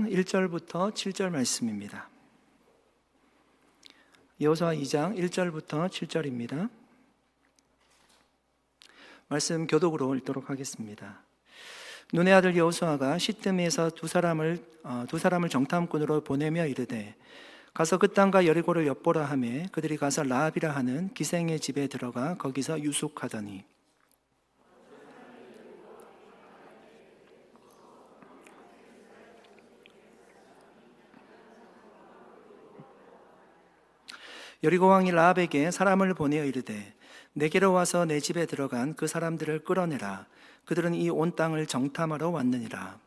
2장 1절부터 7절 말씀입니다. 여호수아 2장 1절부터 7절입니다. 말씀 교독으로 읽도록 하겠습니다. 눈의 아들 여호수아가 시뜸에서 두 사람을 정탐꾼으로 보내며 이르되 가서 그 땅과 여리고를 엿보라 하매 그들이 가서 라합이라 하는 기생의 집에 들어가 거기서 유숙하더니 여리고 왕이 라합에게 사람을 보내어 이르되 내게로 와서 내 집에 들어간 그 사람들을 끌어내라. 그들은 이 온 땅을 정탐하러 왔느니라.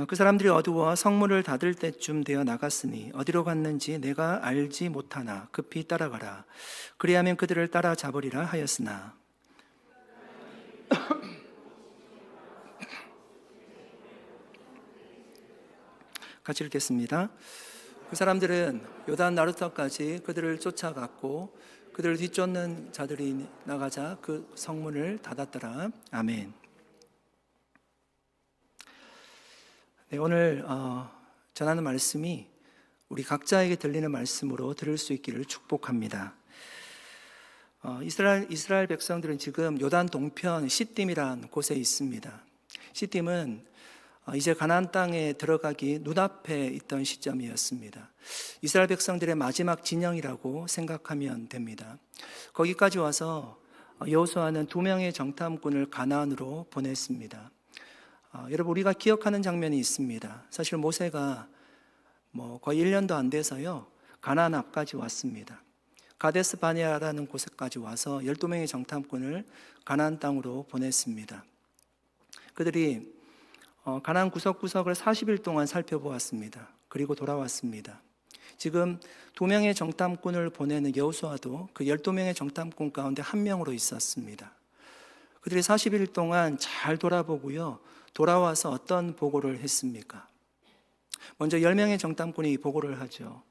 그 사람들이 어두워 성문을 닫을 때쯤 되어 나갔으니 어디로 갔는지 내가 알지 못하나 급히 따라가라. 그리하면 그들을 따라잡으리라 하였으나 같이 읽겠습니다. 그 사람들은 요단 나루터까지 그들을 쫓아갔고 그들을 뒤쫓는 자들이 나가자 그 성문을 닫았더라. 아멘. 네, 오늘 전하는 말씀이 우리 각자에게 들리는 말씀으로 들을 수 있기를 축복합니다. 이스라엘 백성들은 지금 요단 동편 시딤이란 곳에 있습니다. 시딤은 이제 가나안 땅에 들어가기 눈앞에 있던 시점이었습니다. 이스라엘 백성들의 마지막 진영이라고 생각하면 됩니다. 거기까지 와서 여호수아는 2명의 정탐꾼을 가나안으로 보냈습니다. 여러분, 우리가 기억하는 장면이 있습니다. 사실 모세가 거의 1년도 안 돼서요 가나안 앞까지 왔습니다. 가데스 바네아라는 곳에까지 와서 12명의 정탐꾼을 가나안 땅으로 보냈습니다. 그들이 가나안 구석구석을 40일 동안 살펴보았습니다. 그리고 돌아왔습니다. 지금 2명의 정탐꾼을 보내는 여호수아도 그 12명의 정탐꾼 가운데 1명으로 있었습니다. 그들이 40일 동안 잘 돌아보고요 돌아와서 어떤 보고를 했습니까? 먼저 10명의 정탐꾼이 보고를 하죠.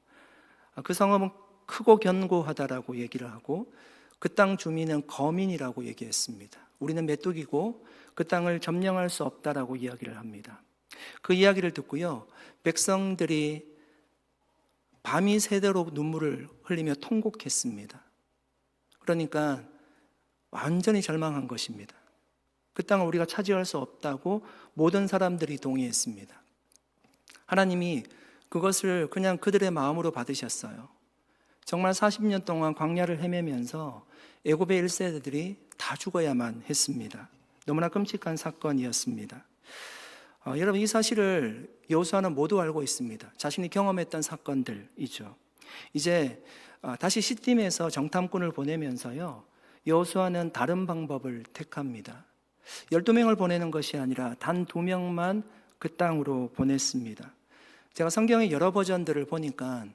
그 성읍은 크고 견고하다라고 얘기를 하고 그 땅 주민은 거민이라고 얘기했습니다. 우리는 메뚜기고 그 땅을 점령할 수 없다라고 이야기를 합니다. 그 이야기를 듣고요 백성들이 밤이 새도록 눈물을 흘리며 통곡했습니다. 그러니까 완전히 절망한 것입니다. 그 땅을 우리가 차지할 수 없다고 모든 사람들이 동의했습니다. 하나님이 그것을 그냥 그들의 마음으로 받으셨어요. 정말 40년 동안 광야를 헤매면서 애굽의 1세대들이 다 죽어야만 했습니다. 너무나 끔찍한 사건이었습니다. 여러분, 이 사실을 여호수아는 모두 알고 있습니다. 자신이 경험했던 사건들이죠. 이제 다시 시딤에서 정탐꾼을 보내면서요 여호수아는 다른 방법을 택합니다. 12명을 보내는 것이 아니라 단 2명만 그 땅으로 보냈습니다. 제가 성경의 여러 버전들을 보니까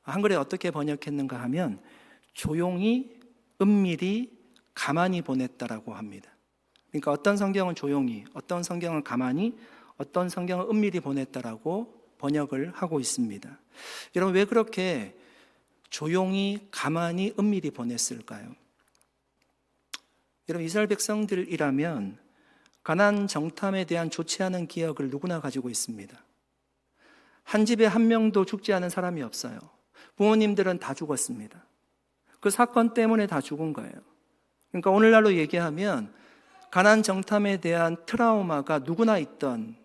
한글에 어떻게 번역했는가 하면 조용히, 은밀히, 가만히 보냈다라고 합니다. 그러니까 어떤 성경은 조용히, 어떤 성경은 가만히, 어떤 성경은 은밀히 보냈다라고 번역을 하고 있습니다. 여러분, 왜 그렇게 조용히, 가만히, 은밀히 보냈을까요? 여러분, 이스라엘 백성들이라면 가나안 정탐에 대한 좋지 않은 기억을 누구나 가지고 있습니다. 한 집에 1명도 죽지 않은 사람이 없어요. 부모님들은 다 죽었습니다. 그 사건 때문에 다 죽은 거예요. 그러니까 오늘날로 얘기하면 가나안 정탐에 대한 트라우마가 누구나 있던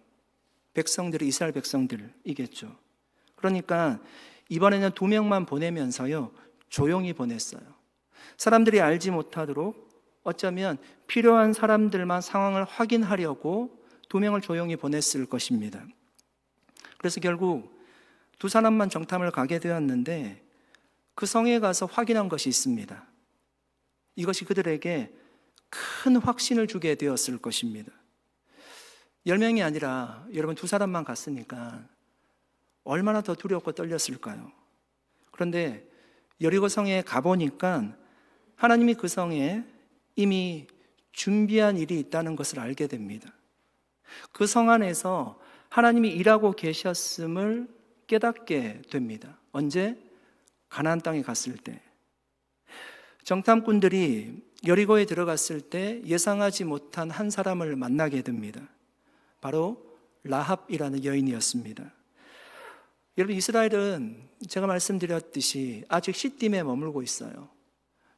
백성들이 이스라엘 백성들이겠죠. 그러니까 이번에는 2명만 보내면서요 조용히 보냈어요. 사람들이 알지 못하도록 어쩌면 필요한 사람들만 상황을 확인하려고 2명을 조용히 보냈을 것입니다. 그래서 결국 2 사람만 정탐을 가게 되었는데 그 성에 가서 확인한 것이 있습니다. 이것이 그들에게 큰 확신을 주게 되었을 것입니다. 10명이 아니라 여러분 2 사람만 갔으니까 얼마나 더 두렵고 떨렸을까요? 그런데 여리고 성에 가보니까 하나님이 그 성에 이미 준비한 일이 있다는 것을 알게 됩니다. 그 성 안에서 하나님이 일하고 계셨음을 깨닫게 됩니다. 언제? 가나안 땅에 갔을 때. 정탐꾼들이 여리고에 들어갔을 때 예상하지 못한 한 사람을 만나게 됩니다. 바로 라합이라는 여인이었습니다. 여러분, 이스라엘은 제가 말씀드렸듯이 아직 시딤에 머물고 있어요.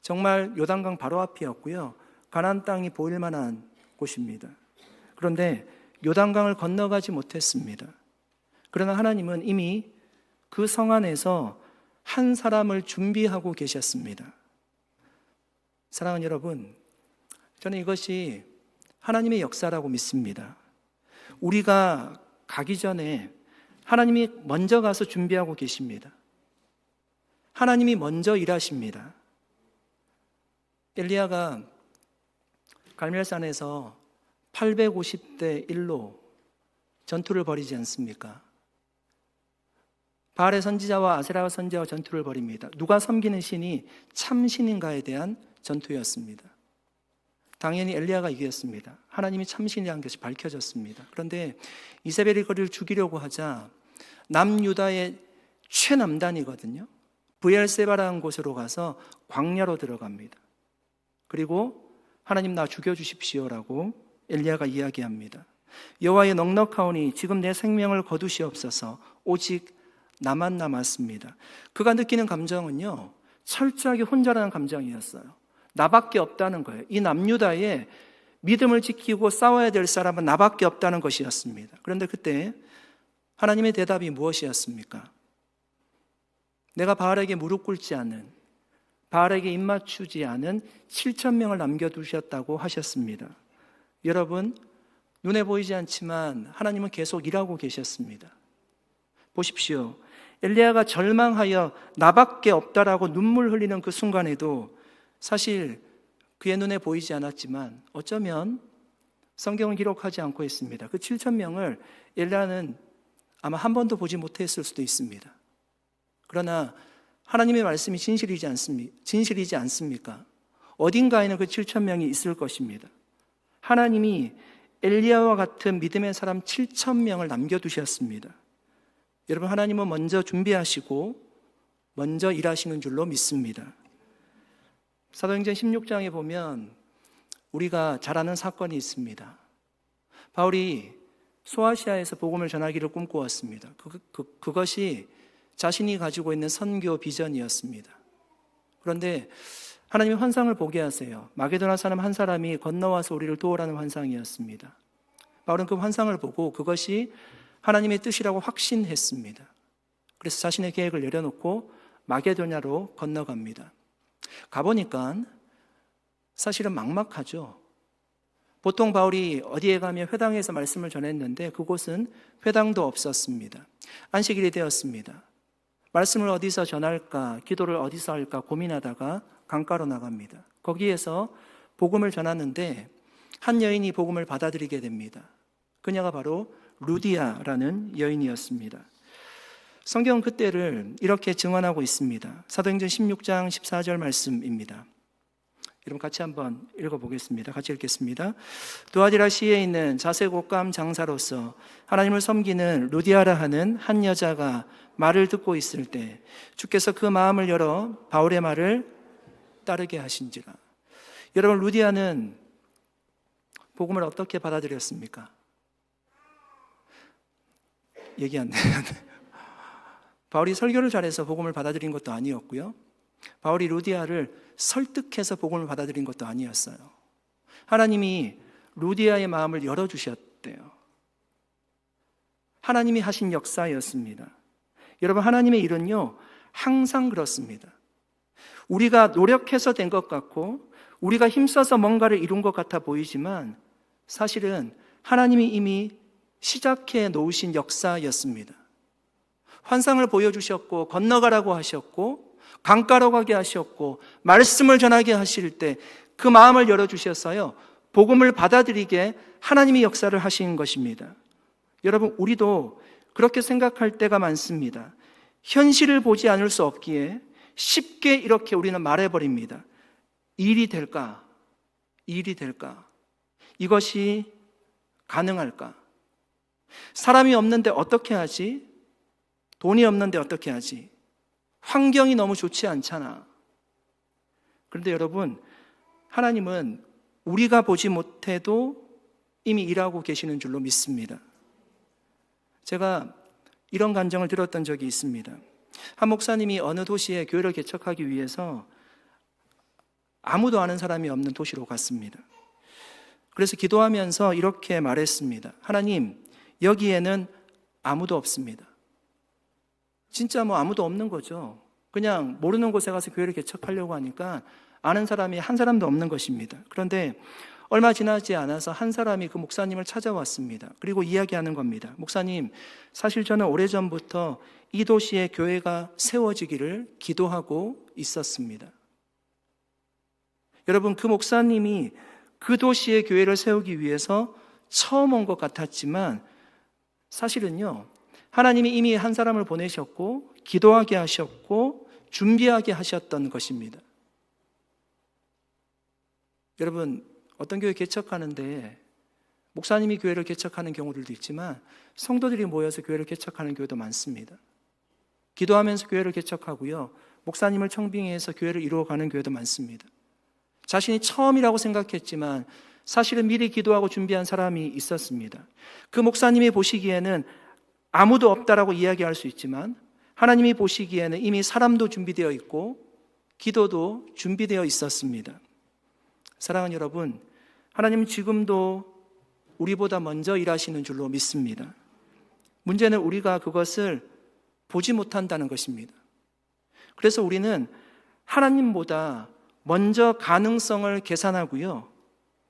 정말 요단강 바로 앞이었고요. 가나안 땅이 보일 만한 곳입니다. 그런데 요단강을 건너가지 못했습니다. 그러나 하나님은 이미 그 성 안에서 한 사람을 준비하고 계셨습니다. 사랑하는 여러분, 저는 이것이 하나님의 역사라고 믿습니다. 우리가 가기 전에 하나님이 먼저 가서 준비하고 계십니다. 하나님이 먼저 일하십니다. 엘리야가 갈멜산에서 850대 1로 전투를 벌이지 않습니까? 바알의 선지자와 아세라 선지자와 전투를 벌입니다. 누가 섬기는 신이 참 신인가에 대한 전투였습니다. 당연히 엘리야가 이겼습니다. 하나님이 참신이라는 것이 밝혀졌습니다. 그런데 이세벨이 그를 죽이려고 하자 남유다의 최남단이거든요. 브엘세바라는 곳으로 가서 광야로 들어갑니다. 그리고 하나님 나 죽여주십시오라고 엘리야가 이야기합니다. 여호와의 넉넉하오니 지금 내 생명을 거두시옵소서 오직 나만 남았습니다. 그가 느끼는 감정은요, 철저하게 혼자라는 감정이었어요. 나밖에 없다는 거예요. 이 남유다에 믿음을 지키고 싸워야 될 사람은 나밖에 없다는 것이었습니다. 그런데 그때 하나님의 대답이 무엇이었습니까? 내가 바알에게 무릎 꿇지 않은, 바알에게 입맞추지 않은 7,000명을 남겨두셨다고 하셨습니다. 여러분, 눈에 보이지 않지만 하나님은 계속 일하고 계셨습니다. 보십시오. 엘리야가 절망하여 나밖에 없다라고 눈물 흘리는 그 순간에도 사실 그의 눈에 보이지 않았지만 어쩌면 성경은 기록하지 않고 있습니다. 그 7,000명을 엘리야는 아마 한 번도 보지 못했을 수도 있습니다. 그러나 하나님의 말씀이 진실이지 않습니까? 어딘가에는 그 7,000명이 있을 것입니다. 하나님이 엘리야와 같은 믿음의 사람 7,000명을 남겨두셨습니다. 여러분, 하나님은 먼저 준비하시고 먼저 일하시는 줄로 믿습니다. 사도행전 16장에 보면 우리가 잘 아는 사건이 있습니다. 바울이 소아시아에서 복음을 전하기를 꿈꾸었습니다. 그것이 자신이 가지고 있는 선교 비전이었습니다. 그런데 하나님이 환상을 보게 하세요. 마게도나 사람 한 사람이 건너와서 우리를 도우라는 환상이었습니다. 바울은 그 환상을 보고 그것이 하나님의 뜻이라고 확신했습니다. 그래서 자신의 계획을 내려놓고 마게도냐로 건너갑니다. 가보니까 사실은 막막하죠. 보통 바울이 어디에 가면 회당에서 말씀을 전했는데 그곳은 회당도 없었습니다. 안식일이 되었습니다. 말씀을 어디서 전할까, 기도를 어디서 할까 고민하다가 강가로 나갑니다. 거기에서 복음을 전하는데 한 여인이 복음을 받아들이게 됩니다. 그녀가 바로 루디아라는 여인이었습니다. 성경은 그때를 이렇게 증언하고 있습니다. 사도행전 16장 14절 말씀입니다. 여러분 같이 한번 읽어보겠습니다. 같이 읽겠습니다. 두아디라 시에 있는 자색 옷감 장사로서 하나님을 섬기는 루디아라 하는 한 여자가 말을 듣고 있을 때 주께서 그 마음을 열어 바울의 말을 따르게 하신지라. 여러분, 루디아는 복음을 어떻게 받아들였습니까? 얘기 안 돼요. 바울이 설교를 잘해서 복음을 받아들인 것도 아니었고요. 바울이 루디아를 설득해서 복음을 받아들인 것도 아니었어요. 하나님이 루디아의 마음을 열어주셨대요. 하나님이 하신 역사였습니다. 여러분, 하나님의 일은요, 항상 그렇습니다. 우리가 노력해서 된 것 같고 우리가 힘써서 뭔가를 이룬 것 같아 보이지만 사실은 하나님이 이미 시작해 놓으신 역사였습니다. 환상을 보여주셨고 건너가라고 하셨고 강가로 가게 하셨고 말씀을 전하게 하실 때 그 마음을 열어주셨어요. 복음을 받아들이게 하나님이 역사를 하신 것입니다. 여러분, 우리도 그렇게 생각할 때가 많습니다. 현실을 보지 않을 수 없기에 쉽게 이렇게 우리는 말해버립니다. 일이 될까? 일이 될까? 이것이 가능할까? 사람이 없는데 어떻게 하지? 돈이 없는데 어떻게 하지? 환경이 너무 좋지 않잖아. 그런데 여러분, 하나님은 우리가 보지 못해도 이미 일하고 계시는 줄로 믿습니다. 제가 이런 간증을 들었던 적이 있습니다. 한 목사님이 어느 도시에 교회를 개척하기 위해서 아무도 아는 사람이 없는 도시로 갔습니다. 그래서 기도하면서 이렇게 말했습니다. 하나님, 여기에는 아무도 없습니다. 진짜 아무도 없는 거죠. 그냥 모르는 곳에 가서 교회를 개척하려고 하니까 아는 사람이 한 사람도 없는 것입니다. 그런데 얼마 지나지 않아서 한 사람이 그 목사님을 찾아왔습니다. 그리고 이야기하는 겁니다. 목사님, 사실 저는 오래전부터 이 도시에 교회가 세워지기를 기도하고 있었습니다. 여러분, 그 목사님이 그 도시에 교회를 세우기 위해서 처음 온 것 같았지만 사실은요, 하나님이 이미 한 사람을 보내셨고 기도하게 하셨고 준비하게 하셨던 것입니다. 여러분, 어떤 교회 개척하는데 목사님이 교회를 개척하는 경우들도 있지만 성도들이 모여서 교회를 개척하는 교회도 많습니다. 기도하면서 교회를 개척하고요, 목사님을 청빙해서 교회를 이루어가는 교회도 많습니다. 자신이 처음이라고 생각했지만 사실은 미리 기도하고 준비한 사람이 있었습니다. 그 목사님이 보시기에는 아무도 없다라고 이야기할 수 있지만 하나님이 보시기에는 이미 사람도 준비되어 있고 기도도 준비되어 있었습니다. 사랑하는 여러분, 하나님은 지금도 우리보다 먼저 일하시는 줄로 믿습니다. 문제는 우리가 그것을 보지 못한다는 것입니다. 그래서 우리는 하나님보다 먼저 가능성을 계산하고요,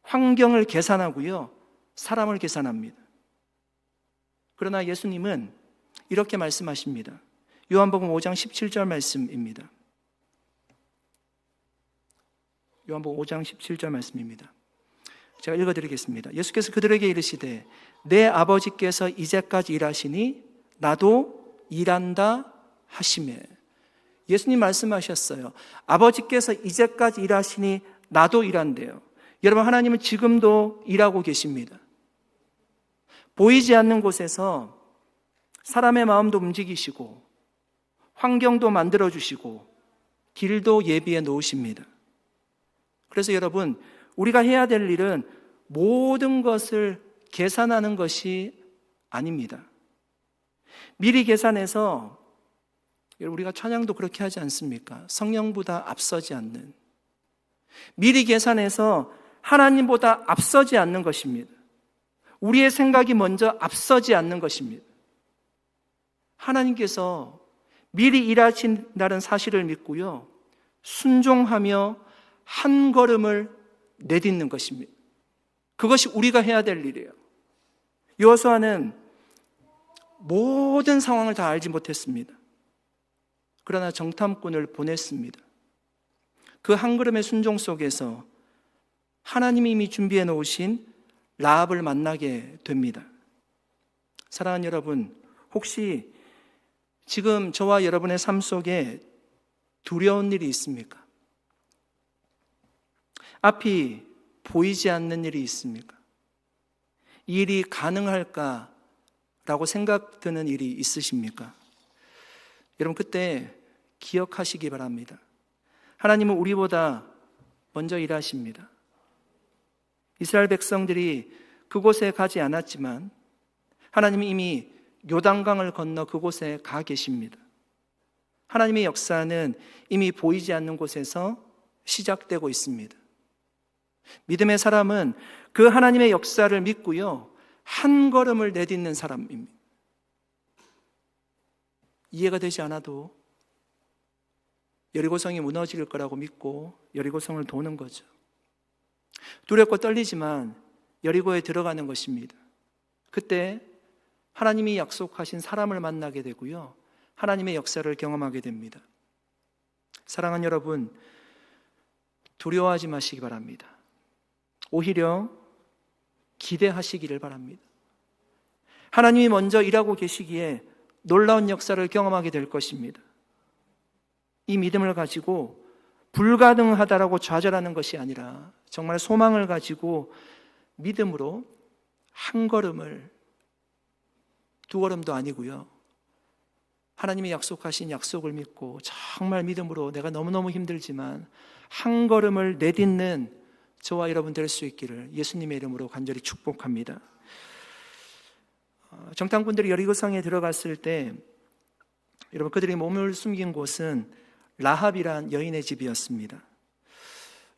환경을 계산하고요, 사람을 계산합니다. 그러나 예수님은 이렇게 말씀하십니다. 요한복음 5장 17절 말씀입니다. 요한복음 5장 17절 말씀입니다. 제가 읽어드리겠습니다. 예수께서 그들에게 이르시되 내 아버지께서 이제까지 일하시니 나도 일한다 하시매. 예수님 말씀하셨어요. 아버지께서 이제까지 일하시니 나도 일한대요. 여러분, 하나님은 지금도 일하고 계십니다. 보이지 않는 곳에서 사람의 마음도 움직이시고 환경도 만들어주시고 길도 예비해 놓으십니다. 그래서 여러분, 우리가 해야 될 일은 모든 것을 계산하는 것이 아닙니다. 미리 계산해서, 우리가 찬양도 그렇게 하지 않습니까? 성령보다 앞서지 않는, 미리 계산해서 하나님보다 앞서지 않는 것입니다. 우리의 생각이 먼저 앞서지 않는 것입니다. 하나님께서 미리 일하신다는 사실을 믿고요, 순종하며 한 걸음을 내딛는 것입니다. 그것이 우리가 해야 될 일이에요. 여호수아는 모든 상황을 다 알지 못했습니다. 그러나 정탐꾼을 보냈습니다. 그 한 걸음의 순종 속에서 하나님이 이미 준비해 놓으신 라합을 만나게 됩니다. 사랑하는 여러분, 혹시 지금 저와 여러분의 삶 속에 두려운 일이 있습니까? 앞이 보이지 않는 일이 있습니까? 이 일이 가능할까라고 생각드는 일이 있으십니까? 여러분, 그때 기억하시기 바랍니다. 하나님은 우리보다 먼저 일하십니다. 이스라엘 백성들이 그곳에 가지 않았지만 하나님이 이미 요단강을 건너 그곳에 가 계십니다. 하나님의 역사는 이미 보이지 않는 곳에서 시작되고 있습니다. 믿음의 사람은 그 하나님의 역사를 믿고요, 한 걸음을 내딛는 사람입니다. 이해가 되지 않아도 여리고성이 무너질 거라고 믿고 여리고성을 도는 거죠. 두렵고 떨리지만 여리고에 들어가는 것입니다. 그때 하나님이 약속하신 사람을 만나게 되고요, 하나님의 역사를 경험하게 됩니다. 사랑하는 여러분, 두려워하지 마시기 바랍니다. 오히려 기대하시기를 바랍니다. 하나님이 먼저 일하고 계시기에 놀라운 역사를 경험하게 될 것입니다. 이 믿음을 가지고 불가능하다라고 좌절하는 것이 아니라 정말 소망을 가지고 믿음으로 한 걸음을, 두 걸음도 아니고요, 하나님이 약속하신 약속을 믿고 정말 믿음으로 내가 너무너무 힘들지만 한 걸음을 내딛는 저와 여러분 될 수 있기를 예수님의 이름으로 간절히 축복합니다. 정탐꾼들이 여리고성에 들어갔을 때 여러분 그들이 몸을 숨긴 곳은 라합이란 여인의 집이었습니다.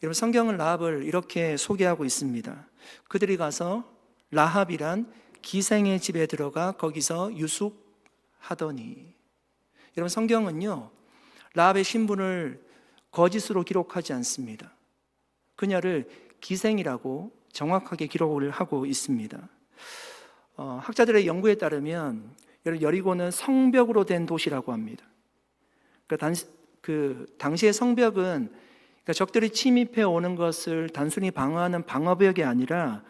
여러분 성경은 라합을 이렇게 소개하고 있습니다. 그들이 가서 라합이란 기생의 집에 들어가 거기서 유숙하더니. 여러분 성경은요 라합의 신분을 거짓으로 기록하지 않습니다. 그녀를 기생이라고 정확하게 기록을 하고 있습니다. 학자들의 연구에 따르면 여리고는 성벽으로 된 도시라고 합니다. 그 당시의 성벽은 적들이 침입해 오는 것을 단순히 방어하는 방어벽이 아니라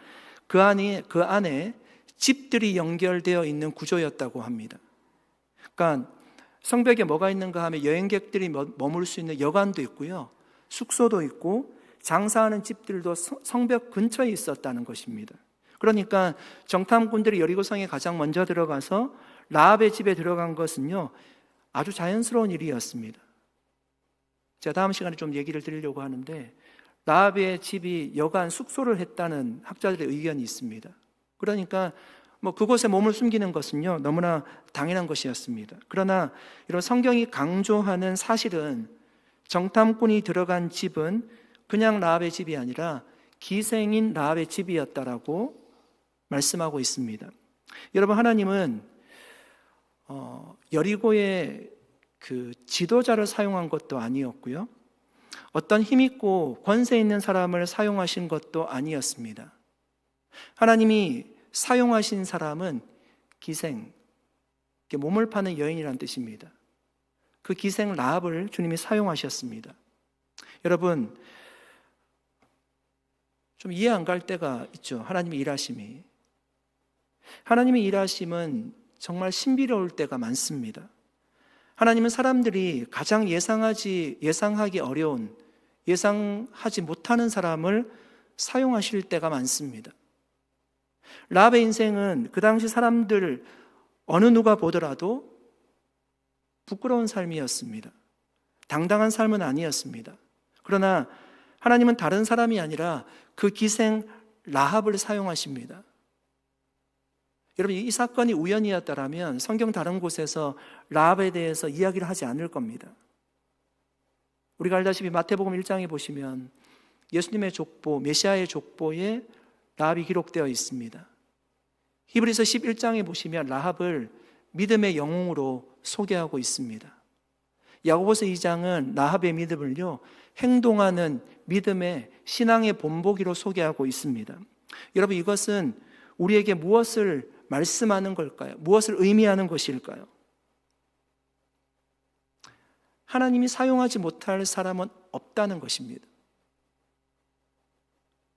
그 안에 집들이 연결되어 있는 구조였다고 합니다. 그러니까 성벽에 뭐가 있는가 하면 여행객들이 머물 수 있는 여관도 있고요, 숙소도 있고 장사하는 집들도 성벽 근처에 있었다는 것입니다. 그러니까 정탐꾼들이 여리고성에 가장 먼저 들어가서 라합의 집에 들어간 것은요 아주 자연스러운 일이었습니다. 제가 다음 시간에 좀 얘기를 드리려고 하는데 라합의 집이 여관 숙소를 했다는 학자들의 의견이 있습니다. 그러니까 그곳에 몸을 숨기는 것은요 너무나 당연한 것이었습니다. 그러나 이런 성경이 강조하는 사실은 정탐꾼이 들어간 집은 그냥 라합의 집이 아니라 기생인 라합의 집이었다라고 말씀하고 있습니다. 여러분 하나님은 여리고의 그 지도자를 사용한 것도 아니었고요, 어떤 힘있고 권세 있는 사람을 사용하신 것도 아니었습니다. 하나님이 사용하신 사람은 기생, 몸을 파는 여인이라는 뜻입니다. 그 기생 라합을 주님이 사용하셨습니다. 여러분 좀 이해 안 갈 때가 있죠. 하나님의 일하심이. 하나님의 일하심은 정말 신비로울 때가 많습니다. 하나님은 사람들이 가장 예상하기 어려운, 예상하지 못하는 사람을 사용하실 때가 많습니다. 라합의 인생은 그 당시 사람들 어느 누가 보더라도 부끄러운 삶이었습니다. 당당한 삶은 아니었습니다. 그러나 하나님은 다른 사람이 아니라 그 기생 라합을 사용하십니다. 여러분 이 사건이 우연이었다면 성경 다른 곳에서 라합에 대해서 이야기를 하지 않을 겁니다. 우리가 알다시피 마태복음 1장에 보시면 예수님의 족보, 메시아의 족보에 라합이 기록되어 있습니다. 히브리서 11장에 보시면 라합을 믿음의 영웅으로 소개하고 있습니다. 야고보서 2장은 라합의 믿음을요 행동하는 믿음의 신앙의 본보기로 소개하고 있습니다. 여러분 이것은 우리에게 무엇을 말씀하는 걸까요? 무엇을 의미하는 것일까요? 하나님이 사용하지 못할 사람은 없다는 것입니다.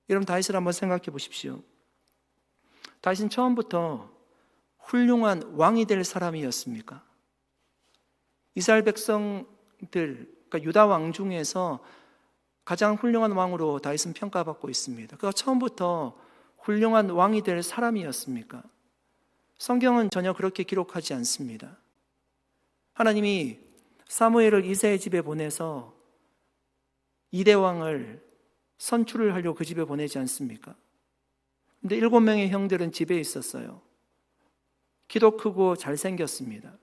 여러분 다윗을 한번 생각해 보십시오. 다윗은 처음부터 훌륭한 왕이 될 사람이었습니까? 이스라엘 백성들, 그러니까 유다 왕 중에서 가장 훌륭한 왕으로 다윗은 평가받고 있습니다. 그가 처음부터 훌륭한 왕이 될 사람이었습니까? 성경은 전혀 그렇게 기록하지 않습니다. 하나님이 사무엘을 이새의 집에 보내서 이대 왕을 선출을 하려고 그 집에 보내지 않습니까? 근데 7명의 형들은 집에 있었어요. 키도 크고 잘생겼습니다.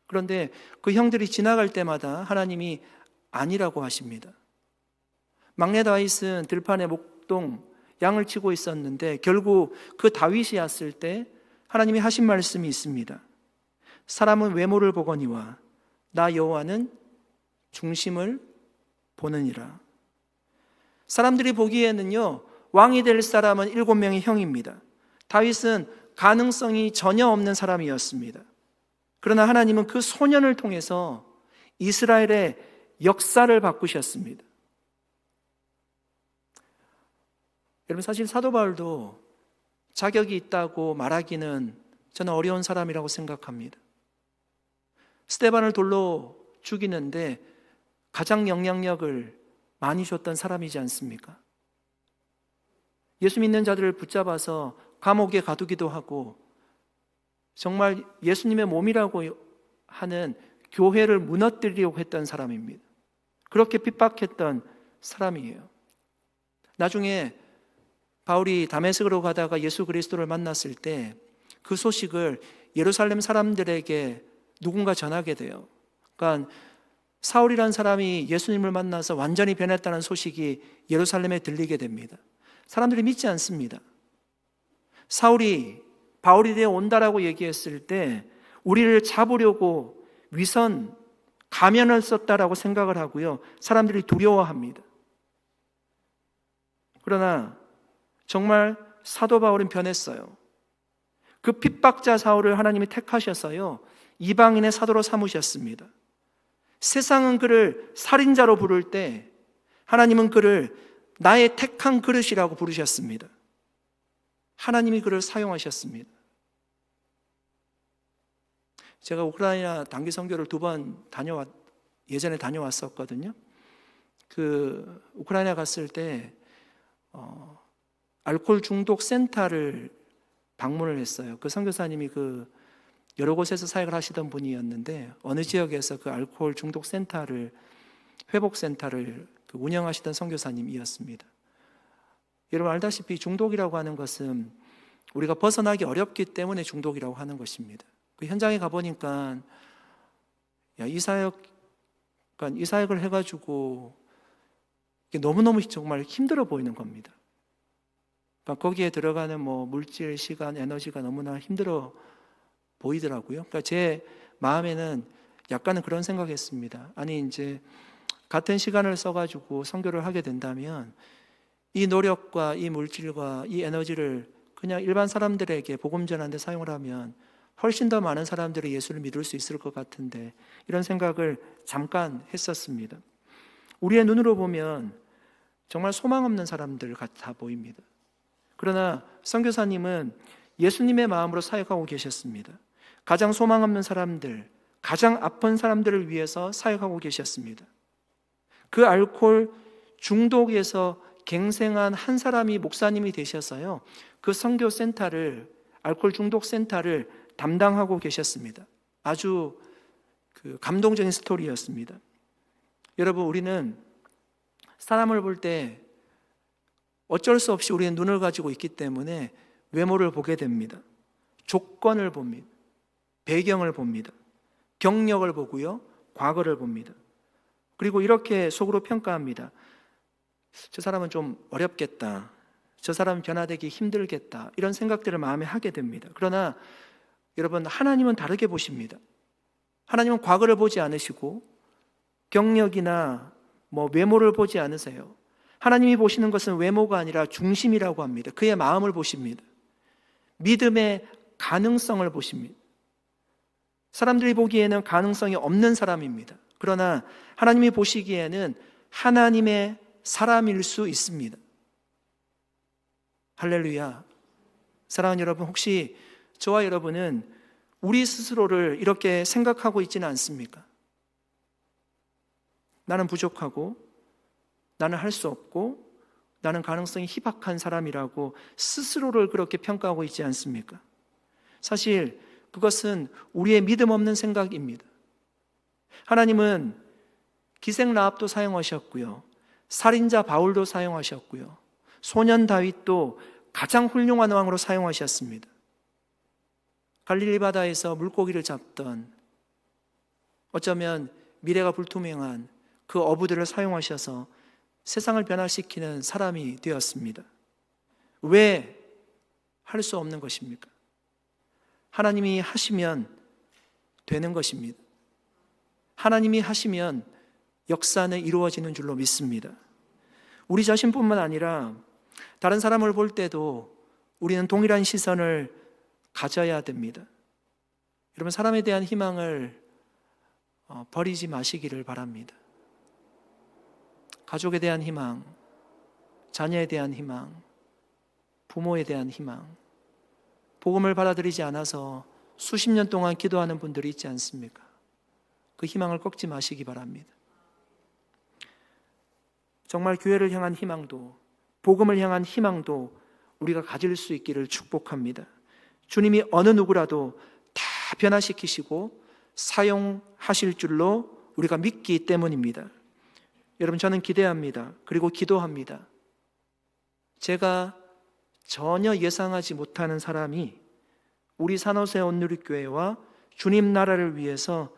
그런데 그 형들이 지나갈 때마다 하나님이 아니라고 하십니다. 막내 다윗은 들판에 목동 양을 치고 있었는데 결국 그 다윗이 왔을 때 하나님이 하신 말씀이 있습니다. 사람은 외모를 보거니와 나 여호와는 중심을 보느니라. 사람들이 보기에는요 왕이 될 사람은 7명의 형입니다. 다윗은 가능성이 전혀 없는 사람이었습니다. 그러나 하나님은 그 소년을 통해서 이스라엘의 역사를 바꾸셨습니다. 여러분 사실 사도 바울도 자격이 있다고 말하기는 저는 어려운 사람이라고 생각합니다. 스데반을 돌로 죽이는데 가장 영향력을 많이 줬던 사람이지 않습니까? 예수 믿는 자들을 붙잡아서 감옥에 가두기도 하고 정말 예수님의 몸이라고 하는 교회를 무너뜨리려고 했던 사람입니다. 그렇게 핍박했던 사람이에요. 나중에 바울이 다메섹으로 가다가 예수 그리스도를 만났을 때 그 소식을 예루살렘 사람들에게 누군가 전하게 돼요. 그러니까 사울이라는 사람이 예수님을 만나서 완전히 변했다는 소식이 예루살렘에 들리게 됩니다. 사람들이 믿지 않습니다. 사울이 바울이 되어 온다라고 얘기했을 때 우리를 잡으려고 위선 가면을 썼다라고 생각을 하고요. 사람들이 두려워합니다. 그러나 정말 사도 바울은 변했어요. 그 핍박자 사울을 하나님이 택하셔서요, 이방인의 사도로 삼으셨습니다. 세상은 그를 살인자로 부를 때 하나님은 그를 나의 택한 그릇이라고 부르셨습니다. 하나님이 그를 사용하셨습니다. 제가 우크라이나 단기 선교를 2번 예전에 다녀왔었거든요. 그 우크라이나 갔을 때 알코올 중독 센터를 방문을 했어요. 그 선교사님이 그 여러 곳에서 사역을 하시던 분이었는데 어느 지역에서 그 알코올 중독 센터를 회복센터를 운영하시던 선교사님이었습니다. 여러분 알다시피 중독이라고 하는 것은 우리가 벗어나기 어렵기 때문에 중독이라고 하는 것입니다. 그 현장에 가보니까 이 사역을 해가지고 너무너무 정말 힘들어 보이는 겁니다. 거기에 들어가는 물질, 시간, 에너지가 너무나 힘들어 보이더라고요. 그러니까 제 마음에는 약간은 그런 생각했습니다. 아니 이제 같은 시간을 써가지고 선교를 하게 된다면 이 노력과 이 물질과 이 에너지를 그냥 일반 사람들에게 복음 전하는 데 사용을 하면 훨씬 더 많은 사람들이 예수를 믿을 수 있을 것 같은데 이런 생각을 잠깐 했었습니다. 우리의 눈으로 보면 정말 소망 없는 사람들 같아 보입니다. 그러나 선교사님은 예수님의 마음으로 사역하고 계셨습니다. 가장 소망 없는 사람들, 가장 아픈 사람들을 위해서 사역하고 계셨습니다. 그 알코올 중독에서 갱생한 한 사람이 목사님이 되셔서요, 그 선교센터를, 알코올 중독 센터를 담당하고 계셨습니다. 아주 감동적인 스토리였습니다. 여러분, 우리는 사람을 볼 때 어쩔 수 없이 우리는 눈을 가지고 있기 때문에 외모를 보게 됩니다. 조건을 봅니다. 배경을 봅니다. 경력을 보고요, 과거를 봅니다. 그리고 이렇게 속으로 평가합니다. 저 사람은 좀 어렵겠다. 저 사람은 변화되기 힘들겠다. 이런 생각들을 마음에 하게 됩니다. 그러나 여러분, 하나님은 다르게 보십니다. 하나님은 과거를 보지 않으시고 경력이나 외모를 보지 않으세요. 하나님이 보시는 것은 외모가 아니라 중심이라고 합니다. 그의 마음을 보십니다. 믿음의 가능성을 보십니다. 사람들이 보기에는 가능성이 없는 사람입니다. 그러나 하나님이 보시기에는 하나님의 사람일 수 있습니다. 할렐루야. 사랑하는 여러분, 혹시 저와 여러분은 우리 스스로를 이렇게 생각하고 있지는 않습니까? 나는 부족하고 나는 할 수 없고 나는 가능성이 희박한 사람이라고 스스로를 그렇게 평가하고 있지 않습니까? 사실 그것은 우리의 믿음 없는 생각입니다. 하나님은 기생 라합도 사용하셨고요, 살인자 바울도 사용하셨고요, 소년 다윗도 가장 훌륭한 왕으로 사용하셨습니다. 갈릴리 바다에서 물고기를 잡던, 어쩌면 미래가 불투명한 그 어부들을 사용하셔서 세상을 변화시키는 사람이 되었습니다. 왜 할 수 없는 것입니까? 하나님이 하시면 되는 것입니다. 하나님이 하시면 역사는 이루어지는 줄로 믿습니다. 우리 자신뿐만 아니라 다른 사람을 볼 때도 우리는 동일한 시선을 가져야 됩니다. 여러분, 사람에 대한 희망을 버리지 마시기를 바랍니다. 가족에 대한 희망, 자녀에 대한 희망, 부모에 대한 희망, 복음을 받아들이지 않아서 수십 년 동안 기도하는 분들이 있지 않습니까? 그 희망을 꺾지 마시기 바랍니다. 정말 교회를 향한 희망도, 복음을 향한 희망도 우리가 가질 수 있기를 축복합니다. 주님이 어느 누구라도 다 변화시키시고 사용하실 줄로 우리가 믿기 때문입니다. 여러분, 저는 기대합니다. 그리고 기도합니다. 제가 전혀 예상하지 못하는 사람이 우리 산호세 온누리교회와 주님 나라를 위해서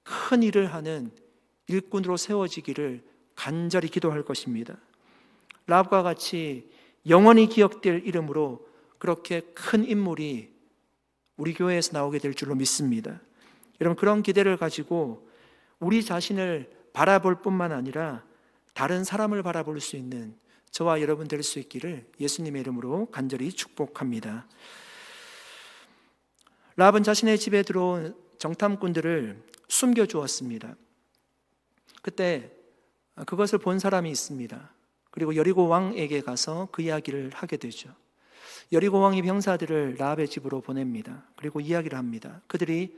큰 일을 하는 일꾼으로 세워지기를 간절히 기도할 것입니다. 라합과 같이 영원히 기억될 이름으로 그렇게 큰 인물이 우리 교회에서 나오게 될 줄로 믿습니다. 여러분, 그런 기대를 가지고 우리 자신을 바라볼 뿐만 아니라 다른 사람을 바라볼 수 있는 저와 여러분 될 수 있기를 예수님의 이름으로 간절히 축복합니다. 라합은 자신의 집에 들어온 정탐꾼들을 숨겨주었습니다. 그때 그것을 본 사람이 있습니다. 그리고 여리고 왕에게 가서 그 이야기를 하게 되죠. 여리고 왕이 병사들을 라합의 집으로 보냅니다. 그리고 이야기를 합니다. 그들이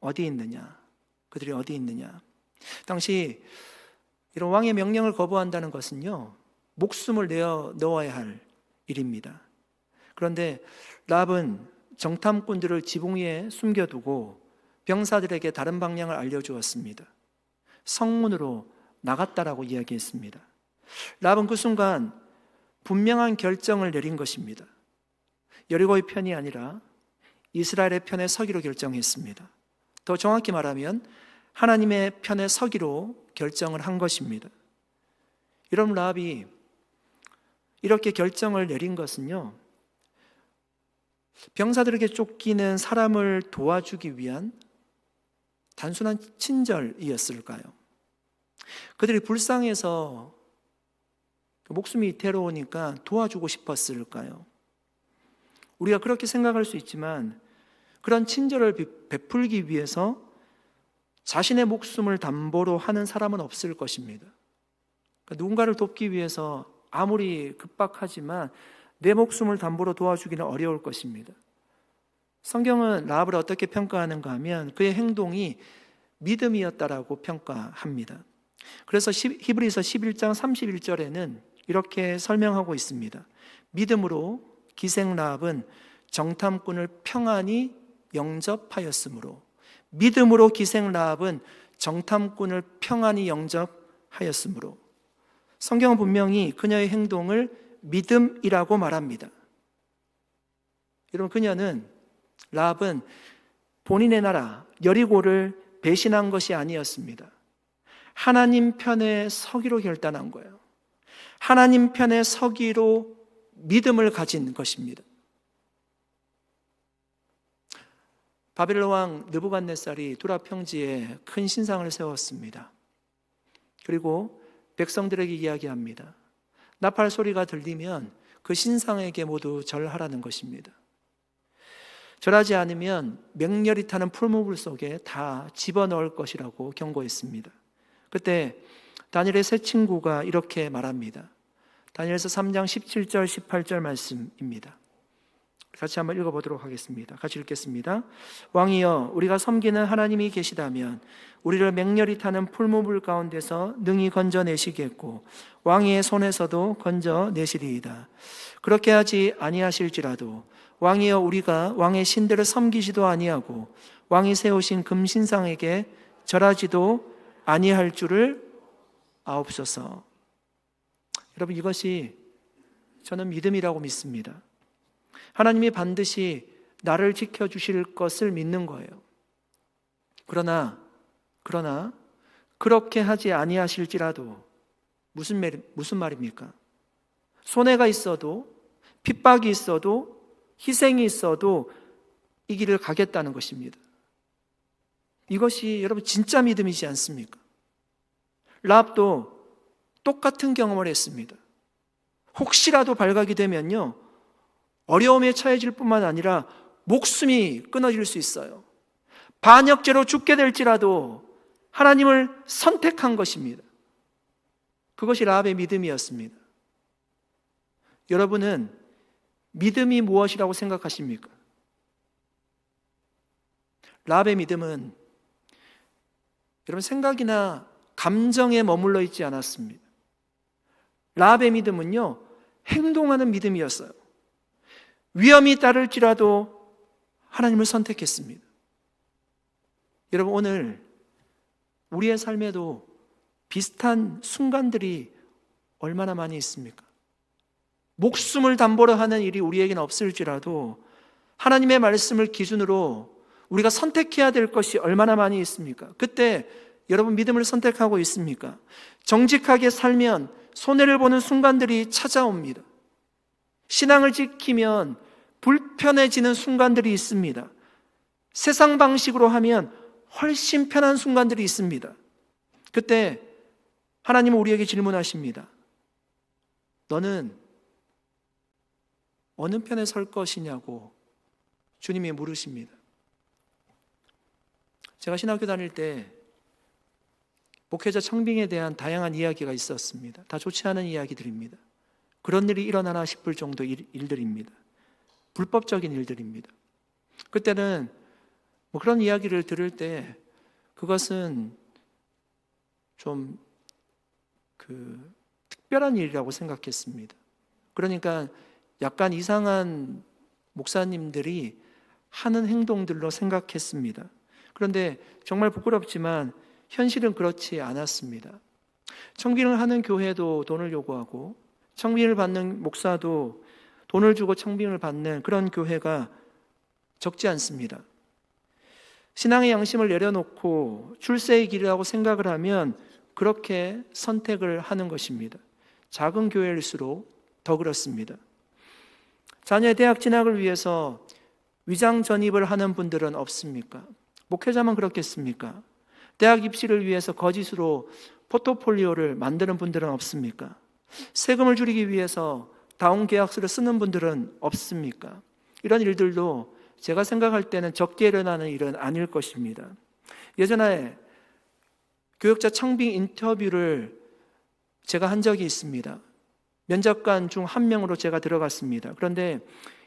어디 있느냐? 그들이 어디 있느냐? 당시 이런 왕의 명령을 거부한다는 것은요, 목숨을 내어 넣어야 할 일입니다. 그런데 라합은 정탐꾼들을 지붕 위에 숨겨두고 병사들에게 다른 방향을 알려주었습니다. 성문으로 나갔다라고 이야기했습니다. 라합은 그 순간 분명한 결정을 내린 것입니다. 여리고의 편이 아니라 이스라엘의 편에 서기로 결정했습니다. 더 정확히 말하면 하나님의 편에 서기로 결정을 한 것입니다. 이런 라합이 이렇게 결정을 내린 것은요, 병사들에게 쫓기는 사람을 도와주기 위한 단순한 친절이었을까요? 그들이 불쌍해서 목숨이 위태로우니까 도와주고 싶었을까요? 우리가 그렇게 생각할 수 있지만 그런 친절을 베풀기 위해서 자신의 목숨을 담보로 하는 사람은 없을 것입니다. 그러니까 누군가를 돕기 위해서 아무리 급박하지만 내 목숨을 담보로 도와주기는 어려울 것입니다. 성경은 라합을 어떻게 평가하는가 하면 그의 행동이 믿음이었다라고 평가합니다. 그래서 히브리서 11장 31절에는 이렇게 설명하고 있습니다. 믿음으로 기생 라합은 정탐꾼을 평안히 영접하였으므로, 믿음으로 기생 라합은 정탐꾼을 평안히 영접하였으므로. 성경은 분명히 그녀의 행동을 믿음이라고 말합니다. 여러분, 라합은 본인의 나라 여리고를 배신한 것이 아니었습니다. 하나님 편에 서기로 결단한 거예요. 하나님 편에 서기로 믿음을 가진 것입니다. 바벨론 왕 느부갓네살이 두라 평지에 큰 신상을 세웠습니다. 그리고 백성들에게 이야기합니다. 나팔 소리가 들리면 그 신상에게 모두 절하라는 것입니다. 절하지 않으면 맹렬히 타는 풀무불 속에 다 집어넣을 것이라고 경고했습니다. 그때 다니엘의 세 친구가 이렇게 말합니다. 다니엘서 3장 17절 18절 말씀입니다. 같이 한번 읽어보도록 하겠습니다. 같이 읽겠습니다. 왕이여, 우리가 섬기는 하나님이 계시다면 우리를 맹렬히 타는 풀무불 가운데서 능히 건져내시겠고 왕의 손에서도 건져내시리이다. 그렇게 하지 아니하실지라도 왕이여, 우리가 왕의 신들을 섬기지도 아니하고 왕이 세우신 금신상에게 절하지도 아니할 줄을 아옵소서. 여러분, 이것이 저는 믿음이라고 믿습니다. 하나님이 반드시 나를 지켜주실 것을 믿는 거예요. 그러나 그렇게 하지 아니하실지라도 무슨 말입니까? 손해가 있어도, 핍박이 있어도, 희생이 있어도 이 길을 가겠다는 것입니다. 이것이 여러분 진짜 믿음이지 않습니까? 라합도 똑같은 경험을 했습니다. 혹시라도 발각이 되면요, 어려움에 처해질 뿐만 아니라 목숨이 끊어질 수 있어요. 반역죄로 죽게 될지라도 하나님을 선택한 것입니다. 그것이 라합의 믿음이었습니다. 여러분은 믿음이 무엇이라고 생각하십니까? 라합의 믿음은 여러분 생각이나 감정에 머물러 있지 않았습니다. 라합의 믿음은요, 행동하는 믿음이었어요. 위험이 따를지라도 하나님을 선택했습니다. 여러분, 오늘 우리의 삶에도 비슷한 순간들이 얼마나 많이 있습니까? 목숨을 담보로 하는 일이 우리에게는 없을지라도 하나님의 말씀을 기준으로 우리가 선택해야 될 것이 얼마나 많이 있습니까? 그때 여러분 믿음을 선택하고 있습니까? 정직하게 살면 손해를 보는 순간들이 찾아옵니다. 신앙을 지키면 불편해지는 순간들이 있습니다. 세상 방식으로 하면 훨씬 편한 순간들이 있습니다. 그때 하나님은 우리에게 질문하십니다. 너는 어느 편에 설 것이냐고 주님이 물으십니다. 제가 신학교 다닐 때 목회자 청빙에 대한 다양한 이야기가 있었습니다. 다 좋지 않은 이야기들입니다. 그런 일이 일어나나 싶을 정도 일들입니다. 불법적인 일들입니다. 그때는 그런 이야기를 들을 때 그것은 좀 특별한 일이라고 생각했습니다. 그러니까 약간 이상한 목사님들이 하는 행동들로 생각했습니다. 그런데 정말 부끄럽지만 현실은 그렇지 않았습니다. 청빙을 하는 교회도 돈을 요구하고 청빙을 받는 목사도 돈을 주고 청빙을 받는 그런 교회가 적지 않습니다. 신앙의 양심을 내려놓고 출세의 길이라고 생각을 하면 그렇게 선택을 하는 것입니다. 작은 교회일수록 더 그렇습니다. 자녀의 대학 진학을 위해서 위장 전입을 하는 분들은 없습니까? 목회자만 그렇겠습니까? 대학 입시를 위해서 거짓으로 포트폴리오를 만드는 분들은 없습니까? 세금을 줄이기 위해서 다운 계약서를 쓰는 분들은 없습니까? 이런 일들도 제가 생각할 때는 적게 일어나는 일은 아닐 것입니다. 예전에 교역자 청빙 인터뷰를 제가 한 적이 있습니다. 면접관 중 한 명으로 제가 들어갔습니다. 그런데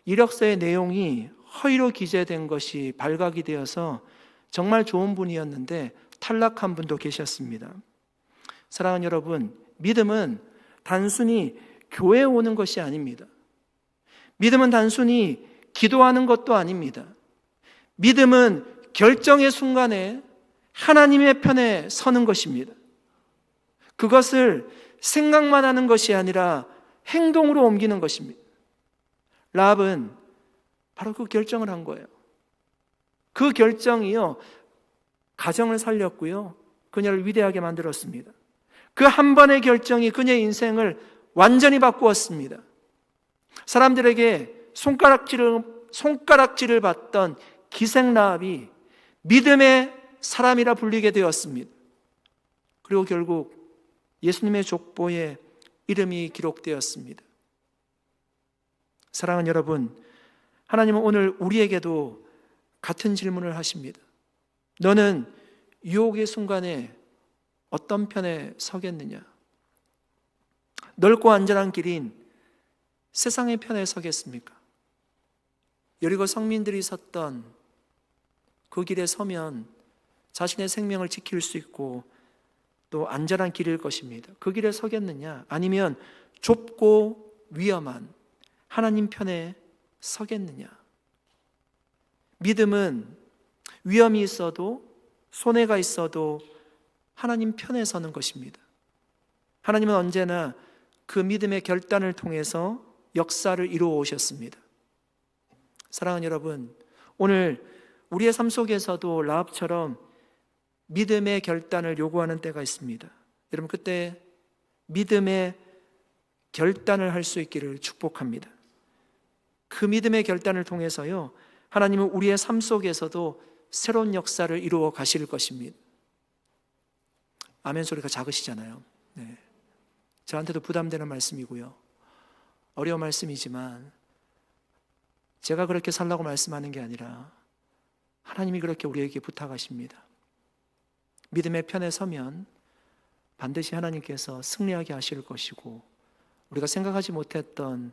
이력서의 내용이 허위로 기재된 것이 발각이 되어서 정말 좋은 분이었는데 탈락한 분도 계셨습니다. 사랑하는 여러분, 믿음은 단순히 교회에 오는 것이 아닙니다. 믿음은 단순히 기도하는 것도 아닙니다. 믿음은 결정의 순간에 하나님의 편에 서는 것입니다. 그것을 생각만 하는 것이 아니라 행동으로 옮기는 것입니다. 라합은 바로 그 결정을 한 거예요. 그 결정이요, 가정을 살렸고요, 그녀를 위대하게 만들었습니다. 그 한 번의 결정이 그녀의 인생을 완전히 바꾸었습니다. 사람들에게 손가락질을 받던 기생 라합이 믿음의 사람이라 불리게 되었습니다. 그리고 결국 예수님의 족보에 이름이 기록되었습니다. 사랑하는 여러분, 하나님은 오늘 우리에게도 같은 질문을 하십니다. 너는 유혹의 순간에 어떤 편에 서겠느냐? 넓고 안전한 길인 세상의 편에 서겠습니까? 여리고 성민들이 섰던 그 길에 서면 자신의 생명을 지킬 수 있고 또 안전한 길일 것입니다. 그 길에 서겠느냐? 아니면 좁고 위험한 하나님 편에 서겠느냐? 믿음은 위험이 있어도 손해가 있어도 하나님 편에 서는 것입니다. 하나님은 언제나 그 믿음의 결단을 통해서 역사를 이루어 오셨습니다. 사랑하는 여러분, 오늘 우리의 삶 속에서도 라합처럼 믿음의 결단을 요구하는 때가 있습니다. 여러분, 그때 믿음의 결단을 할 수 있기를 축복합니다. 그 믿음의 결단을 통해서요, 하나님은 우리의 삶 속에서도 새로운 역사를 이루어 가실 것입니다. 아멘 소리가 작으시잖아요. 네. 저한테도 부담되는 말씀이고요, 어려운 말씀이지만 제가 그렇게 살라고 말씀하는 게 아니라 하나님이 그렇게 우리에게 부탁하십니다. 믿음의 편에 서면 반드시 하나님께서 승리하게 하실 것이고, 우리가 생각하지 못했던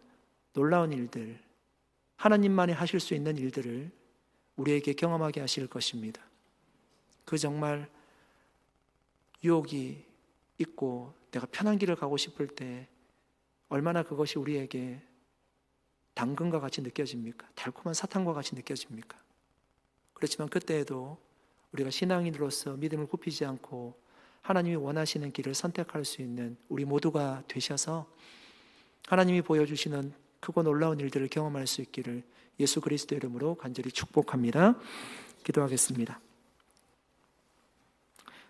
놀라운 일들, 하나님만이 하실 수 있는 일들을 우리에게 경험하게 하실 것입니다. 그 정말 유혹이 있고 내가 편한 길을 가고 싶을 때 얼마나 그것이 우리에게 당근과 같이 느껴집니까? 달콤한 사탕과 같이 느껴집니까? 그렇지만 그때에도 우리가 신앙인으로서 믿음을 굽히지 않고 하나님이 원하시는 길을 선택할 수 있는 우리 모두가 되셔서 하나님이 보여주시는 크고 놀라운 일들을 경험할 수 있기를 예수 그리스도의 이름으로 간절히 축복합니다. 기도하겠습니다.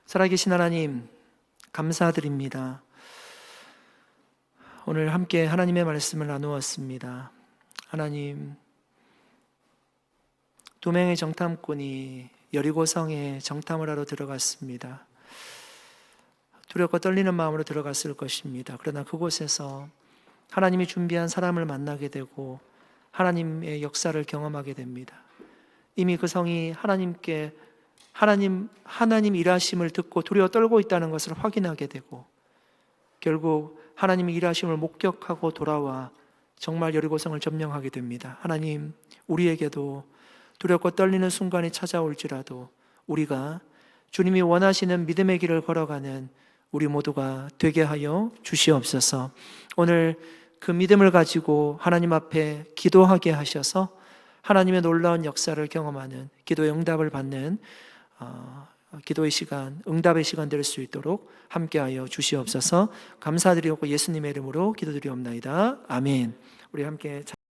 살아계신 하나님, 감사드립니다. 오늘 함께 하나님의 말씀을 나누었습니다. 하나님, 두 명의 정탐꾼이 여리고성에 정탐을 하러 들어갔습니다. 두렵고 떨리는 마음으로 들어갔을 것입니다. 그러나 그곳에서 하나님이 준비한 사람을 만나게 되고 하나님의 역사를 경험하게 됩니다. 이미 그 성이 하나님 일하심을 듣고 두려워 떨고 있다는 것을 확인하게 되고 결국 하나님의 일하심을 목격하고 돌아와 정말 여리고성을 점령하게 됩니다. 하나님, 우리에게도 두렵고 떨리는 순간이 찾아올지라도 우리가 주님이 원하시는 믿음의 길을 걸어가는 우리 모두가 되게 하여 주시옵소서. 오늘 그 믿음을 가지고 하나님 앞에 기도하게 하셔서 하나님의 놀라운 역사를 경험하는 기도의 응답을 받는 기도의 시간, 응답의 시간 될 수 있도록 함께하여 주시옵소서. 감사드리고 예수님의 이름으로 기도드리옵나이다. 아멘. 우리 함께